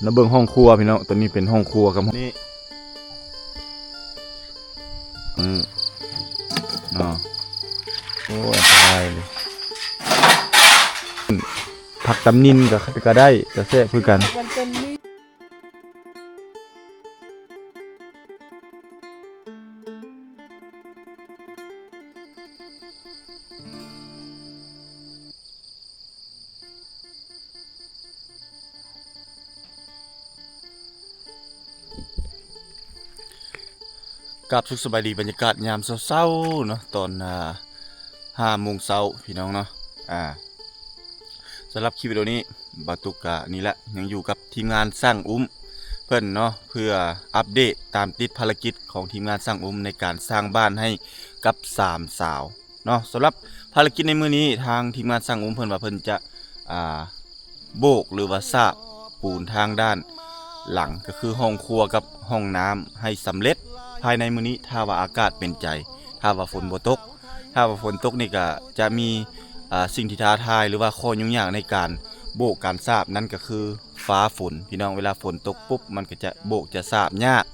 น้ำเบิ่งห้องครัวพี่น้องตัวนี้เป็นห้องครัวครับนี่เนาะโอ้ยสบายเลยผักตำนินก็ได้จะแซ่บคือกันกับสุขสบายดีบรรยากาศยามเช้าๆเนาะตอน5 โมงเช้าพี่น้องเนาะสำหรับคลิปวิดีโอนี้บาตุกะนี่แหละยังอยู่กับทีมงานสร้างเพิ่นเนาะเพื่ออัปเดตตามติดภารกิจของทีมงานสร้างในการสร้างบ้านให้กับ3 สาวเนาะสำหรับภารกิจในมื้อนี้ทางทีมงานสร้างเพิ่นว่าเพิ่นจะโบกหรือว่าสาบปูนทางด้านหลังก็คือห้องครัวกับห้องน้ำให้สำเร็จภายในมื้อนี้ถ้าว่าอากาศเป็นใจถ้าว่าฝนบ่ตกถ้าว่าฝนตกนี่ก็จะมีสิ่งที่ท้าทายหรือว่าข้อยุ่งยากในการโบกการสาบนั่นก็คือฟ้าฝนพี่น้องเวลาฝนตกปุ๊บมันก็จะโบกจะสาบยาก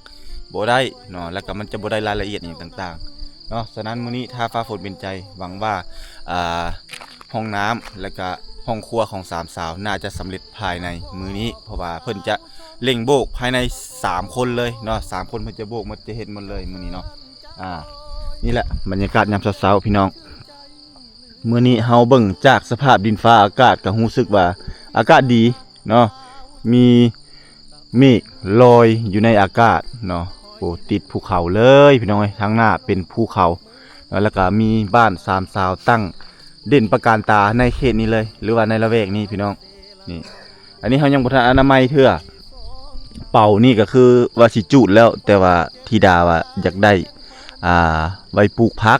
บ่ได้เนาะแล้วก็มันจะบ่ได้รายละเอียดอย่างต่างๆเนาะฉะนั้นมื้อนี้ถ้าฟ้าฝนเป็นใจหวังว่าห้องน้ำแล้วก็ห้องครัวของ3 สาวน่าจะสำเร็จภายในมื้อนี้เพราะว่าเพิ่นจะเร่งโบกภายใน3 คนเลยเนาะ3 คนเพิ่นจะโบกมันจะเห็นหมดเลยมื้อนี้เนาะนี่แหละบรรยากาศยามเช้าๆพี่น้องมื้อนี้เฮาเบิ่งจากสภาพดินฟ้าอากาศก็รู้สึกว่าอากาศดีเนาะมีเมฆลอยอยู่ในอากาศเนาะโอ้ติดภูเขาเลยพี่น้องเอ้ยทางหน้าเป็นภูเขาแล้วก็มีบ้าน3 สาวตั้งเด่นประการตาในเขตนี้เลยหรือว่าในละแวกนี้พี่น้องนี่อันนี้เฮายังบ่ทันอนามัยเทื่อเป่านี่ก็คือว่าสิจูดแล้วแต่ว่าธิดาว่าอยากได้ไว้ปลูกผัก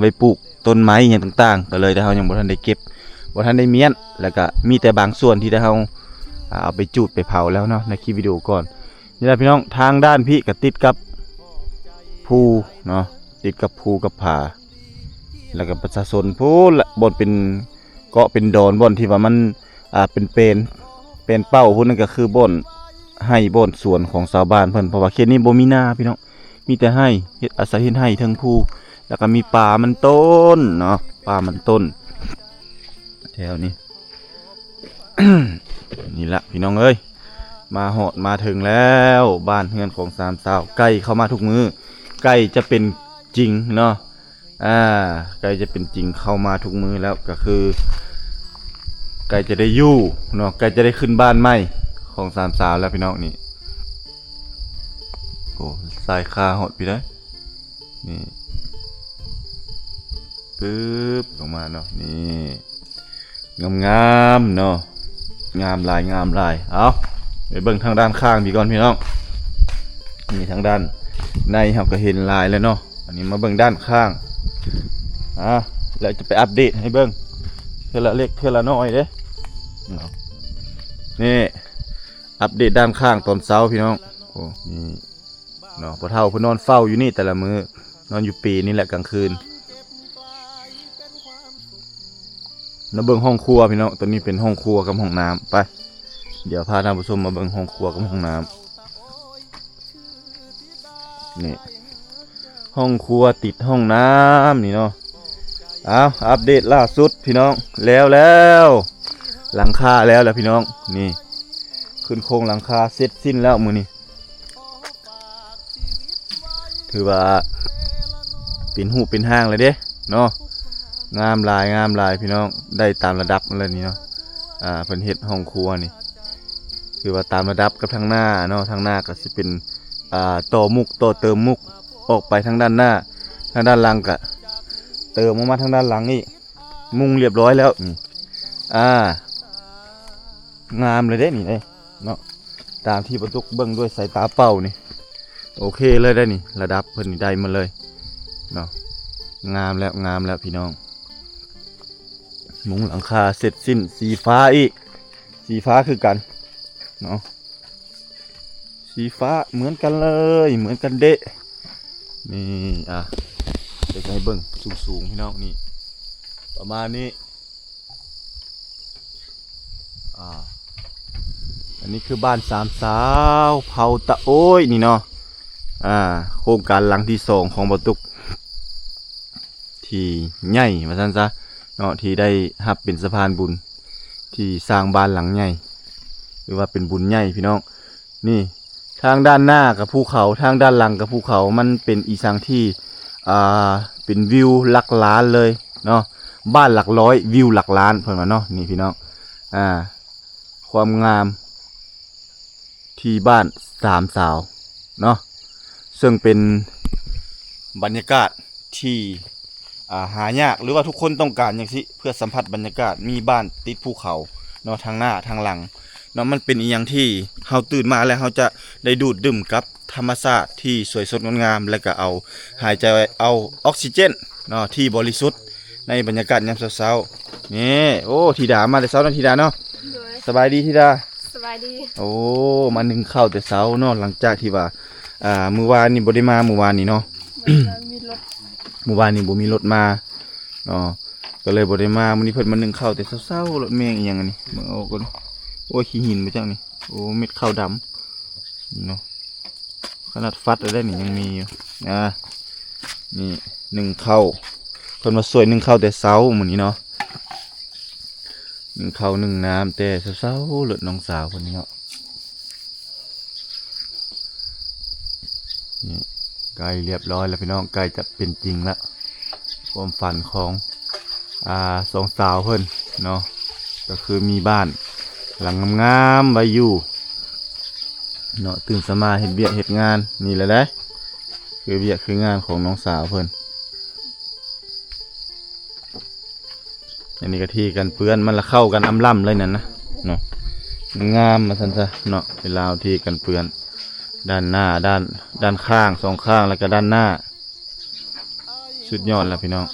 ไว้ปลูกต้นไม้อย่างต่างๆก็เลยแต่เฮายังบ่ทันได้เก็บบ่ทันได้เมียนแล้วก็มีแต่บางส่วนที่เฮาเอาไปจูดไปเผาแล้วเนาะในคลิปวิดีโอก่อนนี่แหละพี่น้องทางด้านพี่ก็ติดกับภูเนาะติดกับภูกับผาแล้วก็ประชาชนพูดละบ่อนเป็นเกาะเป็นดอนบ่อนที่ว่ามันเป็นเป้าพุ่นนั่นก็คือบ่อนให้บ่อนสวนของชาวบ้านเพิ่นเพราะว่าเขตนี้บ่มีนาพี่น้องมีแต่ให้เฮ็ดอาศัยเฮ็ดให้เทิงภูแล้วก็มีป่ามันต้นเนาะป่ามันต้นแถวนี้ นี่ละพี่น้องเอ้ยมาหอดมาถึงแล้วบ้านเฮือนของ3 สาวใกล้เข้ามาทุกมือใกล้จะเป็นจริงเนาะใกล้จะเป็นจริงเข้ามาทุกมือแล้วก็คือใกล้จะได้อยู่เนาะใกล้จะได้ขึ้นบ้านใหม่ของ3 สาวแล้วพี่น้องนี่โอ้สายคาหอดพี่ได้นี่ปึ๊บลงมาเนาะนี่งามๆเนาะงามหลายเอาไปเบิ่งทางด้านข้างพี่ก่อนพี่น้องนี่ทางด้านในเราก็เห็นลายแล้วเนาะอันนี้มาเบิ่งด้านข้างแล้วจะไปอัปเดตให้เบิ่งเท่าละเล็กเท่าละน้อยเด้นี่อัปเดตด้านข้างตอนเช้าพี่น้องโอ้นี่เนาะพ่อเฒ่าเพิ่นนอนเฝ้าอยู่นี่แต่ละมื้อนอนอยู่ปีนี่แหละกลางคืนมาเบิ่งห้องครัวพี่น้องตัวนี้เป็นห้องครัวกับห้องน้ำไปเดี๋ยวพาท่านผู้ชมมาเบิ่งห้องครัวกับห้องน้ำนี่ห้องครัวติดห้องน้ำนี่เนาะอัปเดตล่าสุดพี่น้องแล้วหลังคาแล้วพี่น้องนี่ขึ้นโครงหลังคาเสร็จสิ้นแล้วมื้อนี้ถือว่าเป็นหูเป็นห้างเลยเด้เนาะงามลายพี่น้องได้ตามระดับนั่นเลยนี่เนาะเพิ่นเฮ็ดห้องครัวนี่คือว่าตามระดับกับทางหน้าเนาะทางหน้าก็สิเป็นต่อมุกต่อเติมมุกออกไปทางด้านหน้าทางด้านหลังก็เติมออกมาทางด้านหลังนี่มุงเรียบร้อยแล้วนี่งามเลยเด้นี่เนาะตามที่ประตูเบิ่งด้วยสายตาเป้านี่โอเคเลยได้นี่ระดับเพิ่นนี่ได้มาเลยเนาะงามแล้วพี่น้องมุงหลังคาเสร็จสิ้นสีฟ้าอีกสีฟ้าคือกันเนาะสีฟ้าเหมือนกันเลยเหมือนกันเดะนี่เดี๋ ดี๋ยวจะให้เบิ่งสูงๆพี่น้องนี่ประมาณนี้อันนี้คือบ้านสามสาวเผาตะโอ้ยนี่เนาะโครงการหลังที่สองของบ่ตุกที่ใหญ่มาซั่นซะเนาะที่ได้รับเป็นสะพานบุญที่สร้างบ้านหลังใหญ่หรือว่าเป็นบุญใหญ่พี่น้องนี่ทางด้านหน้ากับภูเขาทางด้านหลังกับภูเขามันเป็นอีสังที่เป็นวิวหลักล้านเลยเนาะบ้านหลักร้อยวิวหลักล้านเพิ่นว่าเนาะนี่พี่น้องความงามที่บ้านสามสาวเนาะซึ่งเป็นบรรยากาศที่หายากหรือว่าทุกคนต้องการอย่างสิเพื่อสัมผัสบรรยากาศมีบ้านติดภูเขาเนาะทางหน้าทางหลังเนาะมันเป็นอีหยังที่เฮาตื่นมาแล้วเฮาจะได้ดูดดื่มกับธรรมชาติที่สวยสดงดงามแล้วก็เอาหายใจเอาออกซิเจนเนาะที่บริสุทธิ์ในบรรยากาศยามเช้าๆนี่โอ้ธิดามาแต่เช้าเนาะธิดาเนาะสบายดีธิดาสบายดีโอ้มานึ่งข้าวแต่เช้าเนาะหลังจากที่ว่ามื้อวานนี่บ่ได้มามื้อวานนี่เนาะ มีรถ มื้อวานนี่บ่มีรถมาเนาะก็เลยบ่ได้มามื้อนี้เพิ่นมานึ่งข้าวแต่เช้าๆรถแมงอีหยังอันนี้มึงเอาก่อนโอ้ยขี้หินไปจังนี่โอ้เม็ดข้าวดำนี่เนาะขนาดฟัดได้นี่ยังมีอยู่นี่นึ่งข้าวเพิ่นมาสวยนึ่งข้าวแต่เช้ามื้อนี้เนาะนึ่งข้าวนึ่งน้ำแต่เช้าๆเลิศน้องสาวคนนี้เนาะนี่ใกล้เรียบร้อยแล้วพี่น้องใกล้จะเป็นจริงแล้วความฝันของสองสาวเพิ่นเนาะก็คือมีบ้านหลังงามๆไว้อยู่เนาะตื่นสมาเฮ็ดเวียกเฮ็ดงานนี่แหละได้คือเวียกคืองานของน้องสาวเพิ่นอันนี้ก็ที่กันเปื้อนมันละเข้ากันอำล่ำเลยนั่นนะเนาะงามมาซั่นซะเนาะเวลาที่กันเปื้อนด้านหน้าด้านข้างสองข้างแล้วก็ด้านหน้าสุดยอดแล้วพี่น้อง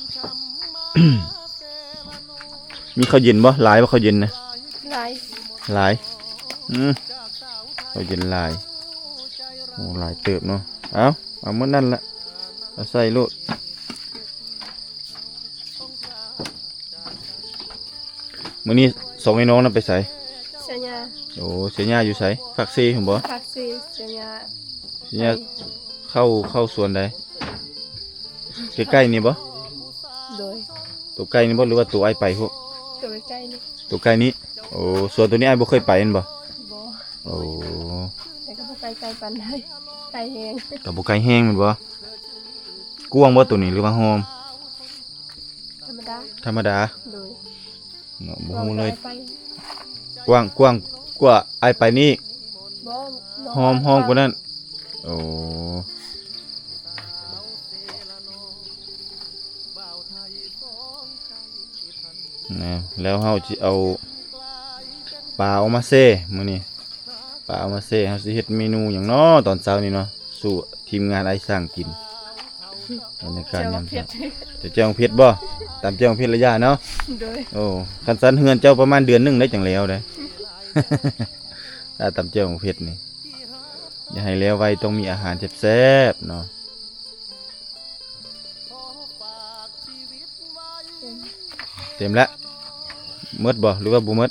มีข้าวเย็นบ่หลายบ่ข้าวเย็นนะหลายข้าวเย็นหลายโอ้หลายเติบเนาะเอาหมดนั่นละเอาใส่โลดมื้อนี้ส่งให้น้องนำไปใส่เสียญาโอ้เสียญาอยู่ไสฝากซีหั่นบ่ฝากซีเสียญาเข้าสวนใดใกล้ๆนี่บ่โดยตัวใกล้นี่บ่หรือว่าตัวไอ้ไปพวกตัวใกล้นี่ตัวใกล้นี้โอ้สวนตัวนี้ไอ้บ่เคยไปนั่นบ่โอ้แต่ก็บ่ไกลปานใดไกลแฮงก็บ่ไกลแฮงแม่นบ่กว้างบ่ตัวนี้หรือว่าหอมธรรมดาโดยเนาะบ่ฮู้เลยกว้างกว่าไอ้ไปนี่บ่หอมกว่านั้นโอ้นะแล้วเฮาสิเอาปลาเอามาเซ่มื้อนี้ปลาเอามาเซ่เฮาสิเฮ็ดเมนูหยังน้อตอนเช้านี่เนาะสู่ทีมงานไอ้สร้างกินบรรยากาศยามเช้าจะเจ้าของเพชรบ่ตามเจ้าของเพชรระยะเนาะโดยโอ้คันสันเฮือนเจ้าประมาณเดือนนึงได้จังแล้วเด้ ถ้าตามเจ้าของเพชรนี่อย่าให้แล้วไว้ต้องมีอาหารแซ่บๆเนาะเต็มแล้วหมดบ่หรือว่าบ่หมด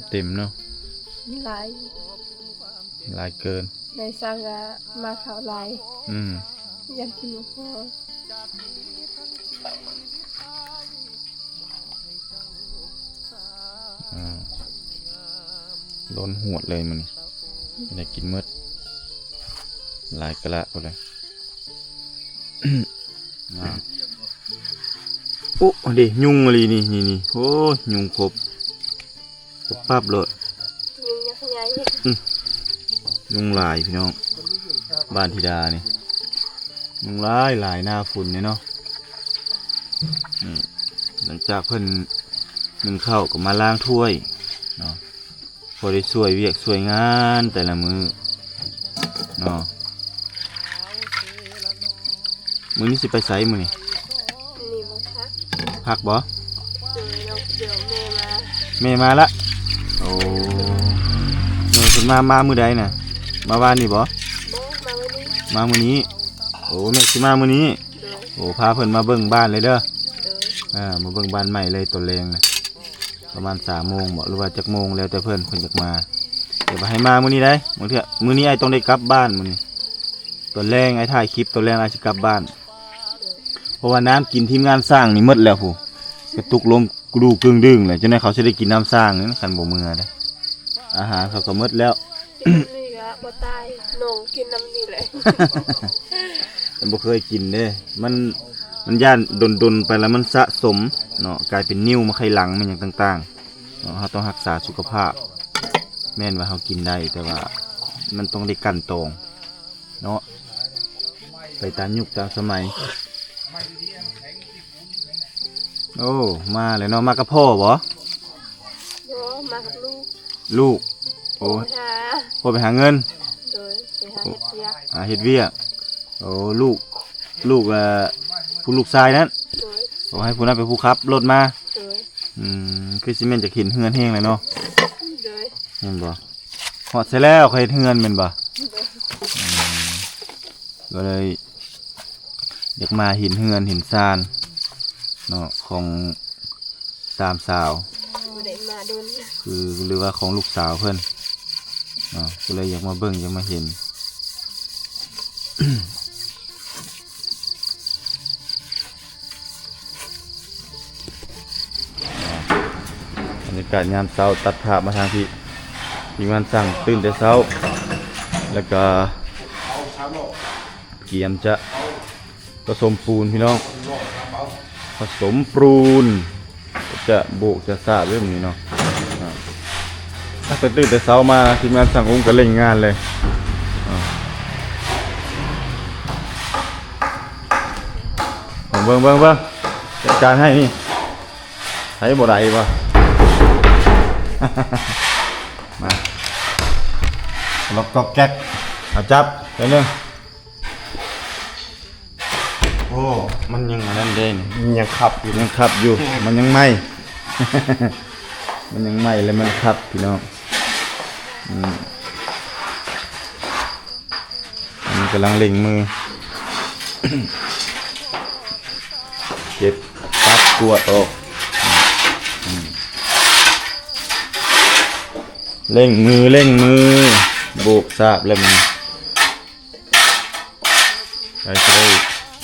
เต็มเนาะหลายเกินในสังก็มาข้าวหลายยังกินบ่พอล้นหวดเลยมันนี่ได้กินหมดหลายกะละเอาเลยโอ้ดิยุงอะไรนี่โอ้ยุงครบปั๊บเลยยุงลายพี่น้องบ้านธิดานี่ยุงลายหน้าฝุ่นเนี่ยเนาะหลังจากเพิ่นนึ่งข้าวก็มาล้างถ้วยเนาะพอได้ช่วยเวียกช่วยงานแต่ละมื้อเนาะมื้อนี้สิไปไสมื้อนี้พักบ่เดี๋ยวแม่มาละโอ้แม่เพิ่นมามื้อใดน่ะ มาบ้านนี่บ่ บ่มาวันนี้ มามื้อนี้โอ้แม่สิมามื้อนี้ โดย โอ้พาเพิ่นมาเบิ่งบ้านเลยเด้อ โดย มาเบิ่งบ้านใหม่เลยตัวแรงนะประมาณ3 โมงบ่หรือว่าจักโมงแล้วแต่เพิ่นอยากมาเดี๋ยวให้มามื้อนี้ได้มื้อเที่ยมื้อนี้ไอ้ต้องได้กลับบ้านมื้อนี้ตัวแรงไอ้ถ่ายคลิปตัวแรงไอ้สิกลับบ้านเพราะว่าน้ำกินทีมงานสร้างนี่หมดแล้วผู้กระตุกลมกรูกึ่งดึงเลยจนได้เขาสิได้กินน้ำสร้างนั่นคันบ่มื้อได้อาหารเขาก็หมดแล้ว กินน้ำนี่ก็บ่ตายน้องกินน้ำนี่แหละ มันบ่เคยกินเด้มันย่านดนๆไปแล้วมันสะสมเนาะกลายเป็นนิ่วมาไขหลังมันอย่างต่างๆเนาะเราต้องรักษาสุขภาพแม่นว่าเรากินได้แต่ว่ามันต้องได้กันตองเนาะไปตามยุคตามสมัยโอ้มาเลยเนาะมากับพ่อบ่ บ่มากับลูก ลูกโอ้ หา พ่อไปหาเงิน โดยไปหาเฮ็ดเวียกเฮ็ดเวียกโอ้ลูกผู้ลูกชายนั้น โดย ขอให้ผู้นั้นเป็นผู้ขับรถมา โดย คือสิแม่นจะเห็นเฮือนแห้งเลยเนาะ โดย แม่นบ่ฮอดเสร็จแล้วเขาเฮ็ดเฮือนแม่นบ่ โดย ก็เลยอยากมาเห็นเฮือนเห็นซานเนาะของสามสาว บ่ได้มาโดน คือหรือว่าของลูกสาวเพิ่นเนาะก็เลยอยากมาเบิ่งอยากมาเห็น บรรยากาศยามเช้าตัดภาพมาทางที่ทีมงานสั่งตื่นแต่เช้าแล้วก็เกียมจะผสมปูนพี่น้องผสมปูนจะโบกจะสาบเรื่องนี้เนาะถ้าตื่นแต่เช้ามาทีมงานสั่งอุ้มก็เล่นงานเลยเบิ่งจัดการให้นี่ให้บ่ได้บ่ มาล็อกก๊อกแก๊กเอาจับไปเลยโอ้มันยังอันนั้นเด่นยังขับอยู่มันยังไหม มันยังไหมเลยมันขับพี่น้องมันกำลังเล็งมือ เก็บตัดกวดออกเร่งมือโบกสาบแล้วมันใ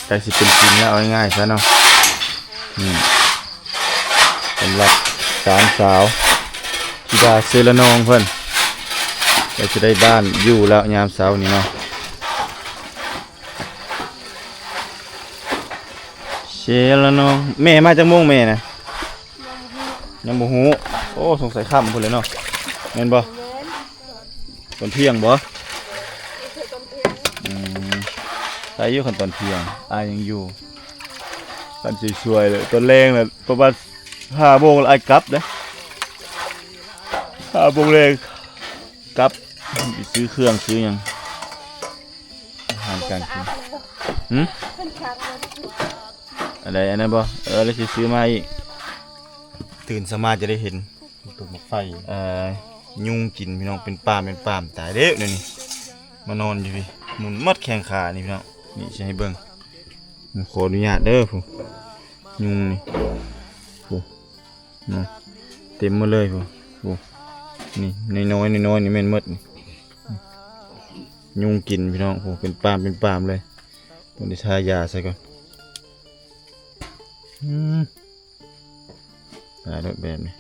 กล้สิเป็นจริงแล้วเอาง่ายๆซะเนาะสำหรับสามสาวธิดาเซลนองเพิ่นก็จะได้บ้านอยู่แล้วยามเช้านี้เนาะเซลนองแม่มาจากโมงแม่นะยังบ่ฮู้โอ้สงสัยค่ำพุ่นเลยเนาะแม่นบ่ แม่น ตอนเที่ยงบ่ เฮ็ดตอนเที่ยง ใส่อยู่ขั้นตอนเที่ยงยังอยู่กันสวยๆเลยตอนแรงน่ะประมาณ5 โมงแล้วกลับเด้5 โมงแรงกลับไปซื้อเครื่องซื้อหยังอาหารการกิน เพิ่นคักแล้ว อะไรอันนั้นบ่แล้วสิซื้อมาอีกตื่นสมาจะได้เห็นตุ่มไฟยุงกินพี่น้องเป็นป่ามตายเด้อนี่มานอนอยู่พี่หมุนมัดแข้งขานี่พี่น้องนี่สิให้เบิ่งขออนุญาตเด้อผู้ยุงนี่ผู้นะเต็มมาเลยผู้นี่น้อยนี่แม่นหมดนี่ยุงกินพี่น้องผู้เป็นป่ามเลยต้องได้ทายาใส่ก่อนตายรถแบบนี้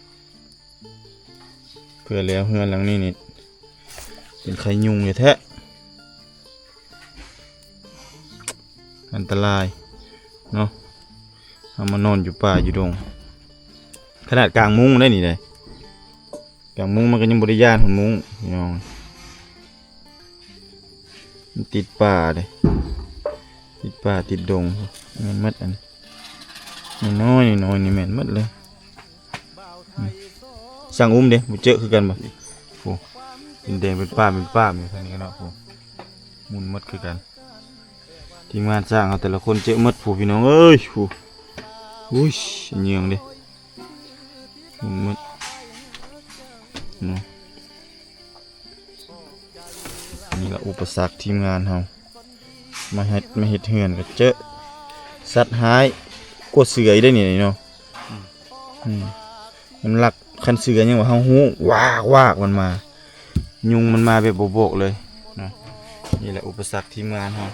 เพื่อแล้วเฮือนหลังนี้นี่เป็นไข่ยุงอยู่แท้อันตรายเนาะเอามานอนอยู่ป่าอยู่ดงขนาดกลางมุ้งได้นี่เลยกลางมุ้งมันก็ยังบริยานของมุ้งพี่น้องมันติดป่าเลยติดป่าติดดงแม่นมัดอันน้อยนี่แม่นมัดเลยสั่งอุ้มเด้บ่เจอคือกันบ่โอ้เป็นแดงเป็นป้าอยู่ทางนี้เนาะโอ้มุนมัดคือกันทีมงานสร้างเขาแต่ละคนเจอมัดผู้พี่น้องเอ้ยผู้อุ้ยเหนียงเด้มุนมัดเนาะนี่ก็ อุปสรรคทีมงานเฮามาเฮ็ดเฮือนก็เจอสัตว์หายกว่าเสืออีกได้นี่เนาะมันหลักคันเสือยังว่าเฮาฮู้วากมันมายุงมันมาแบบโบกๆเลยนะนี่แหละอุปสรรคทีมงานเฮา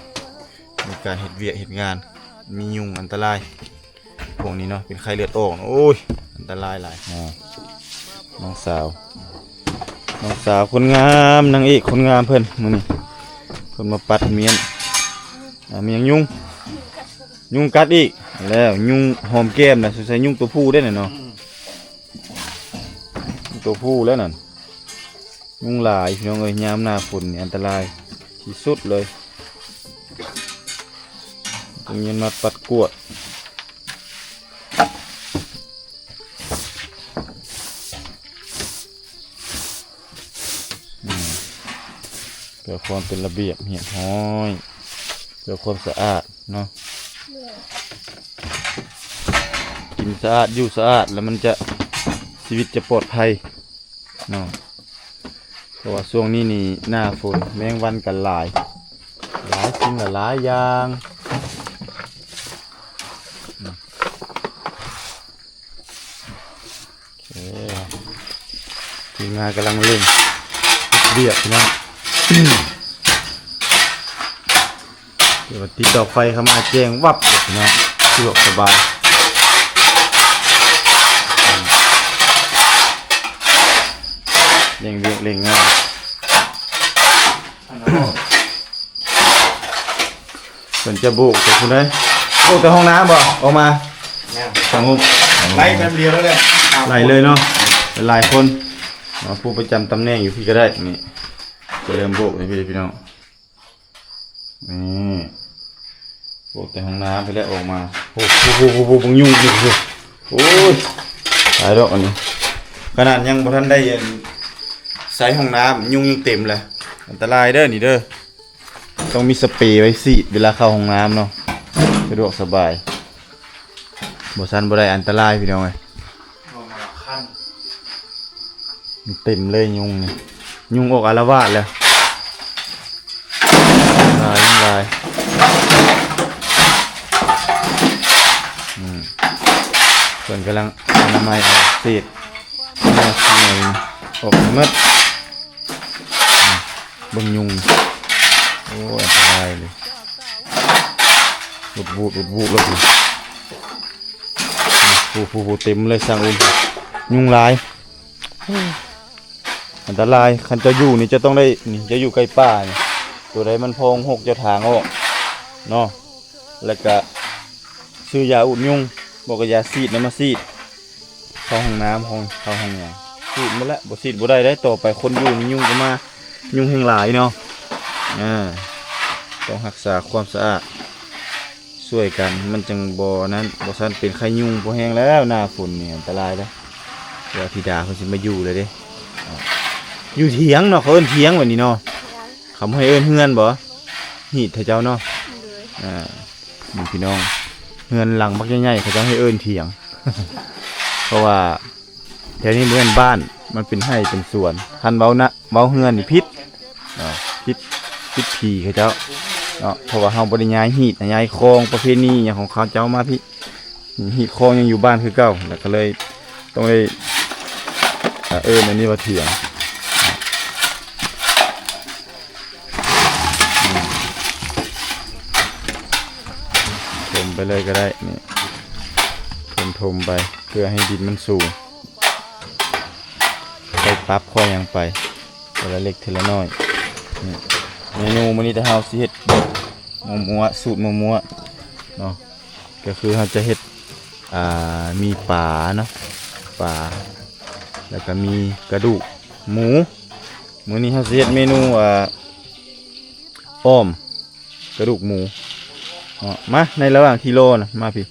ในการเฮ็ดเวียกเฮ็ดงานมียุงอันตรายพวกนี้เนาะเป็นไข้เลือดออกโอ้ยอันตรายหลายน้องสาวคนงามนางเอกคนงามเพิ่นมื้อนี้เพิ่นมาปัดเมียนมีหยังยุงกัดอีกแล้วยุงหอมแก้มน่ะสงสัยยุงตัวผู้ได้น่ะเนาะตัวผู้แล้วนั่นยุงหลายพี่น้องเอ้ยยามหน้าฝนนี่อันตรายที่สุดเลยต้องยันมาปัดกวดเพื่อความเป็นระเบียบเหี่ยมห้อยเพื่อความสะอาดเนาะกินสะอาดอยู่สะอาดแล้วมันจะชีวิตจะปลอดภัยเนาะเพราะว่าช่วงนี้นี่หน้าฝนแมงวันกันหลายสิ่งหลายอย่างทีมงานกำลังเล่นเบียดนะเดี๋ยวติดดอกไฟเข้ามาแจ้งวับเลยนะสะดวกสบายเล่งง่ายส่วนจะบุกแต่คุณได้บุกแต่ห้องน้ำบ่ออกมาสงบไล่แป๊บเดียวแล้วเลยไล่เลยเนาะเป็นหลายคนผู้ประจำตำแหน่งอยู่พี่ก็ได้นี่จะเริ่มบุกเลยพี่น้องนี่บุกแต่ห้องน้ำไปแล้วออกมาโอ้โหบังยุ่งดิโอ้ยตายดอกอันนี้ขนาดยังบ่ทันได้ใส่ห้องน้ำยุ่งยังเต็มเลยอันตรายเด้อนี่เด้อต้องมีสเปรย์ไว้สิเวลาเข้าห้องน้ำเนาะสะดวกสบายบ่ซันบ่ได้อันตรายพี่น้องเอ้ยมันเต็มเลยยุงออกอาละวาดเลยลายเพิ่นกำลังอนามัยเอาเศษออกหมดบังยุงโอ้อันตรายเลยบูดแล้วผู้เต็มเลยสร้างอุ่นยุงลายอันตรายคันจะอยู่นี่จะต้องได้นี่จะอยู่ใกล้ป่านี่ตัวใดมันพองหกจะทางออกเนาะแล้วก็ซื้อยาอุดยุงบอกกับยาซีดนะมาซีดเข้าห้องน้ำเข้าห้องน้ำซีดมาแล้วบ่ซีดบ่ได้ต่อไปคนอยู่นี่ยุงก็มายุงแห่งหลายเนาะต้องรักษาความสะอาดช่วยกันมันจังบ่นั้นบ่ซันเป็นไข้ยุงบ่แห้งแล้วหน้าฝนนี่อันตรายแล้วเดี๋ยวธิดาเขาสิมาอยู่เลยเด้อยู่เถียงเนาะเขาเอิ้นเถียงแบบนี้เนาะคำให้เอิ้นเฮือนบ่หีดเจ้าเนาะนี่พี่น้องเฮือนหลังบักใหญ่ๆเขาจะให้เอิ้นเถียง เพราะว่าแถวนี้เมือนบ้านมันเป็นให้เป็นสวนคันเว้าเฮือนนี่พิษพิษผีเขาเจ้าเนาะเพราะว่าเฮาบ่ได้ย้ายหีดย้ายคลองประเพณีอย่างของเขาเจ้ามาพี่หีดคลองยังอยู่บ้านคือเก่าแล้วก็เลยต้องได้อันนี้ว่าเถียงถมไปเลยก็ได้นี่ถมไปเพื่อให้ดินมันสูงไปปรับข้อยังไปทีละเล็กทีละน้อยเมนูมื้อนี้จะเฮาสิเฮ็ดมัวสูตรมัวเนาะก็คือเฮาจะเฮ็ดมีปลาเนาะปลาแล้วก็มีกระดูกหมูมื้อนี้เฮาสิเฮ็ดเมนูอ้อมกระดูกหมูมาในระหว่างที่โลนะมาพี่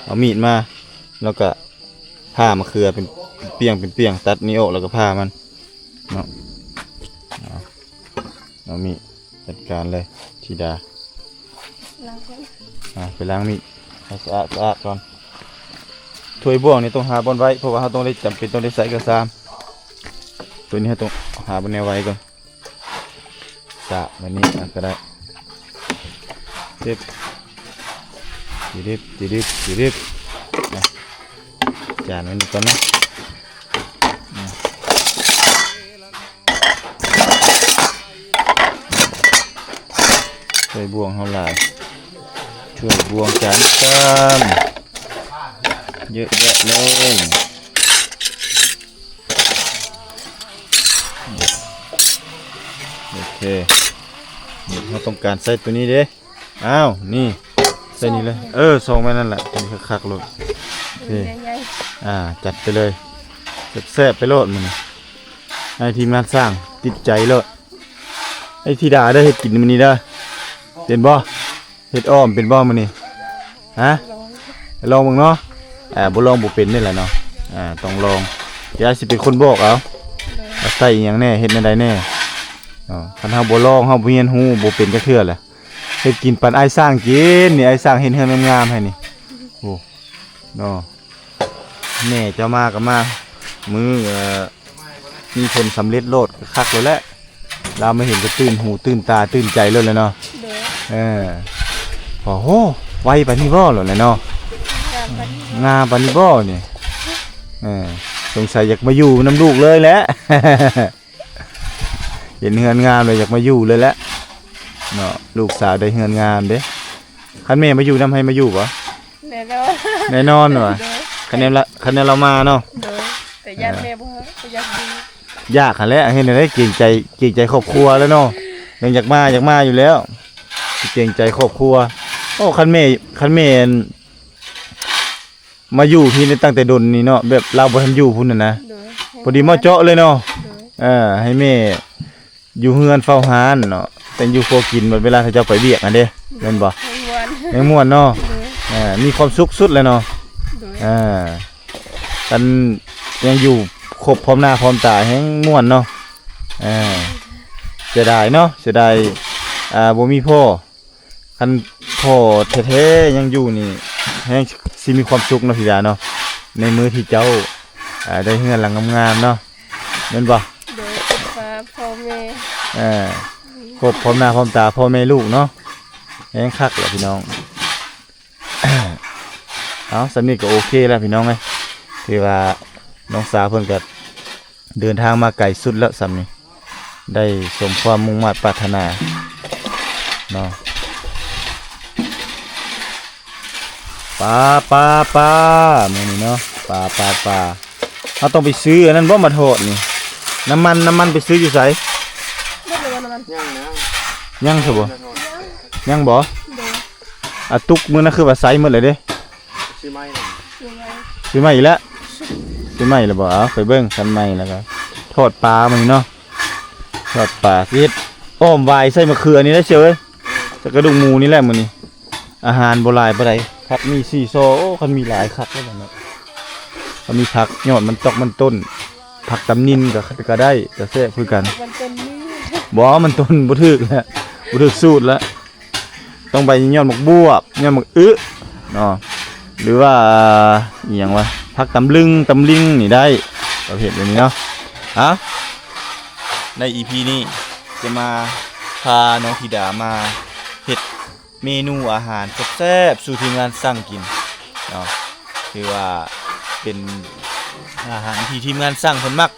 เอามีดมาแล้วก็ผ่ามะเขือเป็นเปียงตัดนี้ออกแล้วก็ผ่ามันเนาะเอามีดจัดการเลยธิดาไปล้างมีดให้สะอาดก่อนถ้วยบ่วงนี่ต้องหาบอนไว้เพราะว่าเราต้องได้จำเป็นต้องได้ใส่กระซามตัวนี้เราต้องหาบนแนวไว้ก่อน กะแบบนี้ก็ได้ดิบดิบจานมันก่อนนะช่วยบวงเขาหลายช่วยบวงจานกันเยอะแยะเลยโอเคนี่เราต้องการใส่ตัวนี้เด้อ้าวนี่ใส่นี่เลยส่งไปนั่นแหละนี่คักๆเลยโอเคจัดไปเลยแซ่บๆไปโลดมันให้ทีมงานสร้างติดใจโลดไอ้ที่ด่าได้เห็ดกินมันนี่ได้เป็นบ่เห็ดอ้อมเป็นบ่มันนี่ฮะลองมึงเนาะบ่ลองบ่เป็นนี่แหละเนาะต้องลองเดี๋ยวสิเป็นคนบอกเอาใส่อหยังแน่เฮ็ดในใดแน่คันเฮาบ่ลองเฮาบ่เรียนรู้บ่เป็นจักเทื่อแหละเฮ็ดกินปันอ้ายสร้างกินนี่อ้ายสร้างเฮ็ดเฮือนงามๆให้นี่โอ้เนาะแม่เจ้ามาก็มามือมีผลสำเร็จโลดคักแล้วแหละเราไม่เห็นก็ตื่นหูตื่นตาตื่นใจเลยเนาะโอ้โหไวปานนี้บ่เหรอเนาะงามปานนี้บ่นี่สงสัยอยากมาอยู่น้ำลูกเลยแหละ เห็นเฮือนงามเลยอยากมาอยู่เลยแหละเนาะลูกสาวได้เฮือนงามเด้คันแม่มาอยู่นำให้มาอยู่บ่แน่นอนว่ะคันแนนเรามาเนาะแต่ญาติแม่บ่แต่ญาติดียากหั่นแหละเฮ็ดได้เกรงใจครอบครัวแล้วเนาะยังอยากมาอยู่แล้วเกรงใจครอบครัวโอ้คันแม่มาอยู่ที่นี่ตั้งแต่ดนนี่เนาะแบบเราบ่ทันอยู่พุ่นน่ะนะพอดีมาเจาะเลยเนาะให้แม่อยู่เฮือนเฝ้าหานเนาะแต่อยู่พอกินเวลาถ้าเจ้าไปเวียกอันเด้แม่นบ่ยังม่วนเนาะมีความสุขสุดเลยเนาะกันยังอยู่ครบพร้อมหน้าพร้อมตาแฮงม่วนเนาะเสียดายเนาะเสียดายบ่มีพ่อคันพ่อแท้ๆยังอยู่นี่แฮงสิมีความสุขเนาะพี่ดาเนาะในมื้อที่เจ้าได้เฮือนหลังงามๆเนาะแม่นบ่โดยพ่อแม่ครบพร้อมหน้าพร้อมตาพ่อแม่ลูกเนาะแฮงคักแหละพี่น้อง เอาสำนี้ก็โอเคแล้วพี่น้องเอ้ยถือว่าน้องสาวเพิ่นก็เดินทางมาไกลสุดแล้วสำนี้ได้สมความมุ่งมั่นปรารถนาเนาะปลามื้อนี้เนาะปลาเราต้องไปซื้ออันนั้นบ่มาโทษนี่น้ำมันไปซื้ออยู่ไสยังซะบ่ยังบ่ตุกมื้อนั้นคือว่าไสหมดเลยเด้ซื้อไม้อีกแล้วซื้อไม้แล้วบ่ไปเบิ่งคันไม้แล้วก็ทอดปลามื้อนี้เนาะทอดปลาเฮ็ดอ้อมวายใส่มะเขือนี่ได้เชียวเอ้ยจะกระดูกหมูนี่แหละมื้อนี้อาหารบ่หลายบ่ได้ผักมี4ซอโอ้คันมีหลายคักแล้วเนาะคันมีผักยอดมันตอกมันต้นผักตำนินก็ได้ก็แซ่บคือกันมันต้นนี้บ่มันต้นบ่ถึกแล้วบ่ถึกสูตรแล้วต้องไปยอดหมกบวบยอดหมกเนาะหรือว่าอีหยังวะผักตำลิงนี่ได้ประเภทแบบนี้เนาะใน EP นี้จะมาพาน้องธิดามาเฮ็ดเมนูอาหารแซ่บๆสู่ทีมงานสั่งกินเนาะคือว่าเป็นอาหารที่ทีมงานสั่งเพิ่นมัก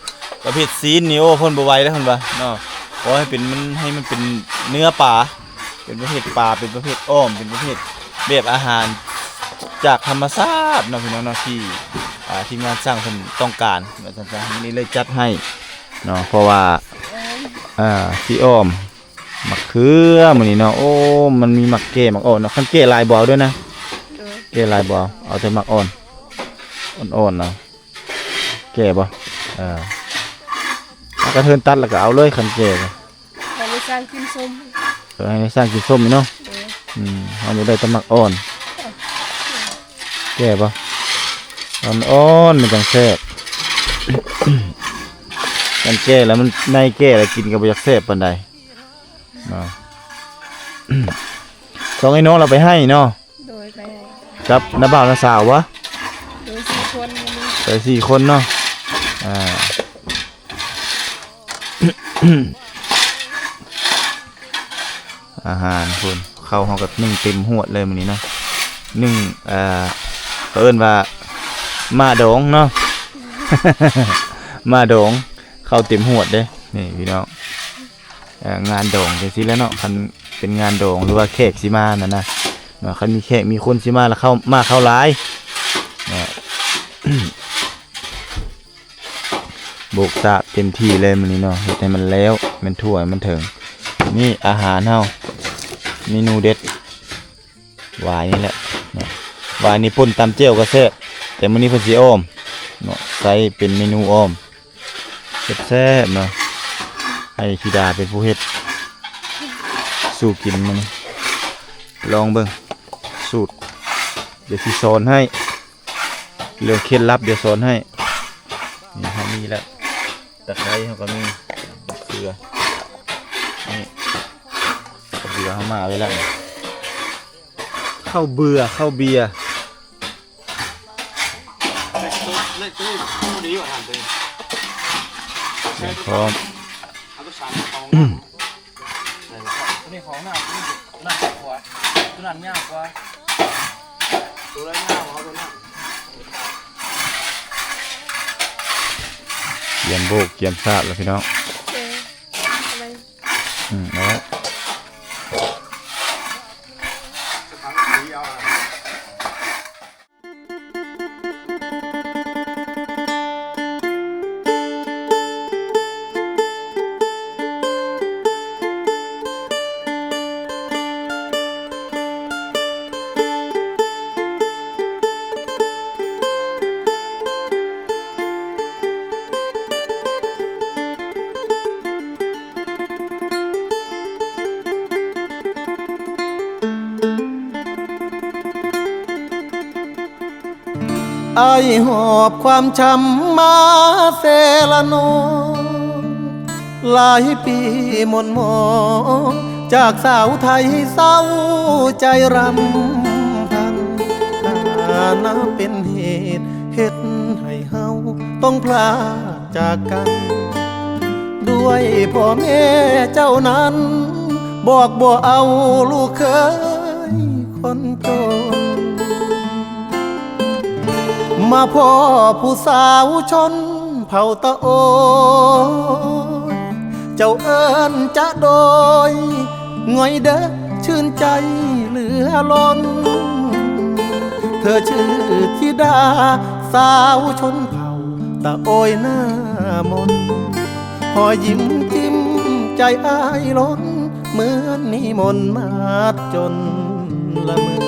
ประเภทซีนนี่โอ้เพิ่นบ่ไหวแล้วเพิ่นว่าเนาะขอให้มันเป็นเนื้อปลาเป็นประเภทปลาเป็นประเภทอ้อมเป็นประเภทแบบอาหารจากธรรมชาติเนาะพี่น้องเนาะที่ทีมงานสร้างเพิ่นต้องการว่าซั่นๆนี่เลยจัดให้เนาะเพราะว่าที่อ้อมมะเขือมื้อนี้เนาะโอ้มันมีมะเก้มะอ่อนเนาะคันเก้ลายบ่เอาด้วยนะเก้ลายบ่เอาแต่มะอ่อนอ่อนๆเนาะแก่บ่กระเทินตัดแล้วก็เอาเลยคันเก้ก็ให้สร้างกินส้มให้สร้างกินส้มเนาะเอาอยู่ได้แต่มะอ่อนแก่บ่อ่อนมันจังแซ่บ มันแก่แล้วมันในแก่แล้วกินก็บ่อยากแซ่บปานใดเนาะ สองไอ้น้องเราไปให้เนาะโดยไปกับน้าบ่าวน้าสาววะโดย4 คนไป4 คนเนาะ อาหารพุ่นข้าวเฮากับนึ่งเต็มหวดเลยมื้อนี้เนาะนึ่งเอิ้นว่ามาดองเนาะ มาดองข้าวเต็มหวดเด้นี่พี่น้องงานดองจังซี่แหล้วเนาะคันเป็นงานดองหรือว่าแขกสิมานั่นนะคันมีแขกมีคนสิมาแล้วเข้าหลายนะ โบกตาเต็มที่เลยมื้อนี้เนาะเฮ็ดให้มันแล้วมันทั่วมันถึงนี่อาหารเฮาเมนูเด็ดหวายนี่แหละนะหวายนี่ป่นตำเจียวก็แซ่บแต่มื้อนี้เพิ่นสิอ้อมเนาะใส่เป็นเมนูอ้อมแซ่บๆเนาะให้ธิดาเป็นผู้เฮ็ดสู่กินมื้อนี้ลองเบิ่งสูตรเดี๋ยวสิสอนให้เรื่องเคล็ดลับเดี๋ยวสอนให้นี่เฮามีแล้วตะไคร้เขาก็มีเกลือนี่เบื่อเขามาไว้แล้วข้าวเบื่อข้าวเบียร์พร้อมนี่ของหน้าหน้ากว่าตัวนั้นยากกว่าตัวนั้นยากกว่าตัวนั้นเยี่ยมโบกเยี่ยมซาดแล้วพี่น้องแล้ว ไอหอบความช้ำมาเซละนองหลายปีหม่นหมองจากสาวไทยเศร้าใจรำพันถ้านับเป็นเหตุเฮ็ดให้เฮาต้องพลาดจากกัน ด้วยพ่อแม่เจ้านั้นบอกบ่เอาลูกเคยคนจนมาพ่อผู้สาวชนเผ่าตะโอยเจ้าเอิญจะโดยง่อยเด้อชื่นใจเหลือล้นเธอชื่อธิดาสาวชนเผ่าตะโอยหน้ามนหอยยิ้มจิ้มใจอ้ายล้นเหมือนนิมนต์มาจนละเมอ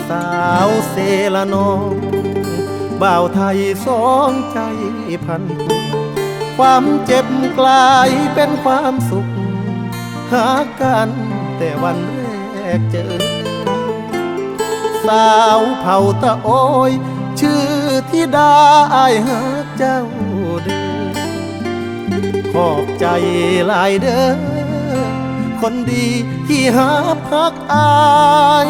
สาวเซละนองบ่าวไทยสองใจพันผูกความเจ็บกลายเป็นความสุขหากันแต่วันแรกเจอสาวเผ่าตะโอยชื่อธิดาอ้ายหาเจ้าเด้อขอบใจหลายเด้อคนดีที่หาพักอาย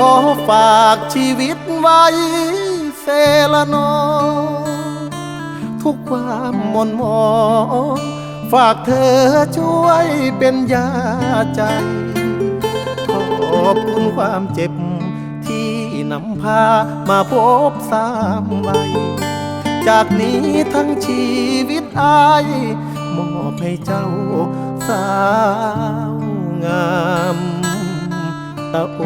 ขอฝากชีวิตไว้เซละนองทุกความหม่นหมองฝากเธอช่วยเป็นยาใจขอบคุณความเจ็บที่นำพามาพบสามใบจากนี้ทั้งชีวิตอายมอบให้เจ้าสาวงามตะโอ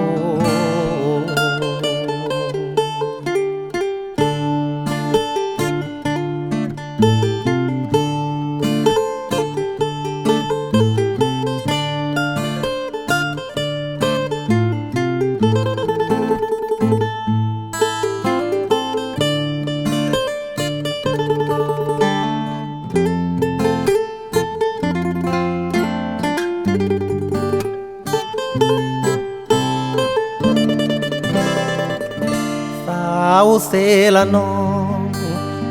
เซละนอง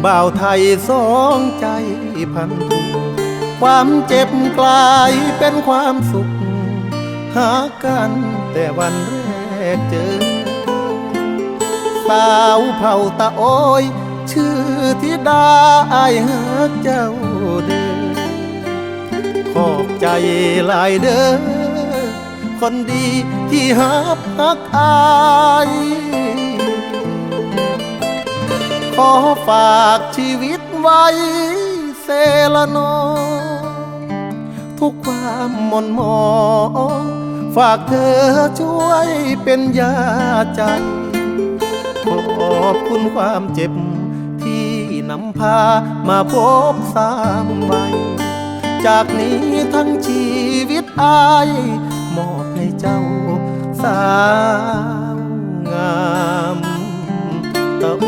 บ่าวไทยสองใจพันผูกความเจ็บกลายเป็นความสุขหากันแต่วันแรกเจอสาวเผ่าตะโอยชื่อธิดาอ้ายหาเจ้าเด้อ อบใจหลายเด้อคนดีที่ฮักอายขอฝากชีวิตไว้เซละนอทุกความหม่นหมองฝากเธอช่วยเป็นยาใจขอบคุณความเจ็บที่นำพามาพบสามวัยจากนี้ทั้งชีวิตอายมอบให้เจ้าสาวงามตะโอ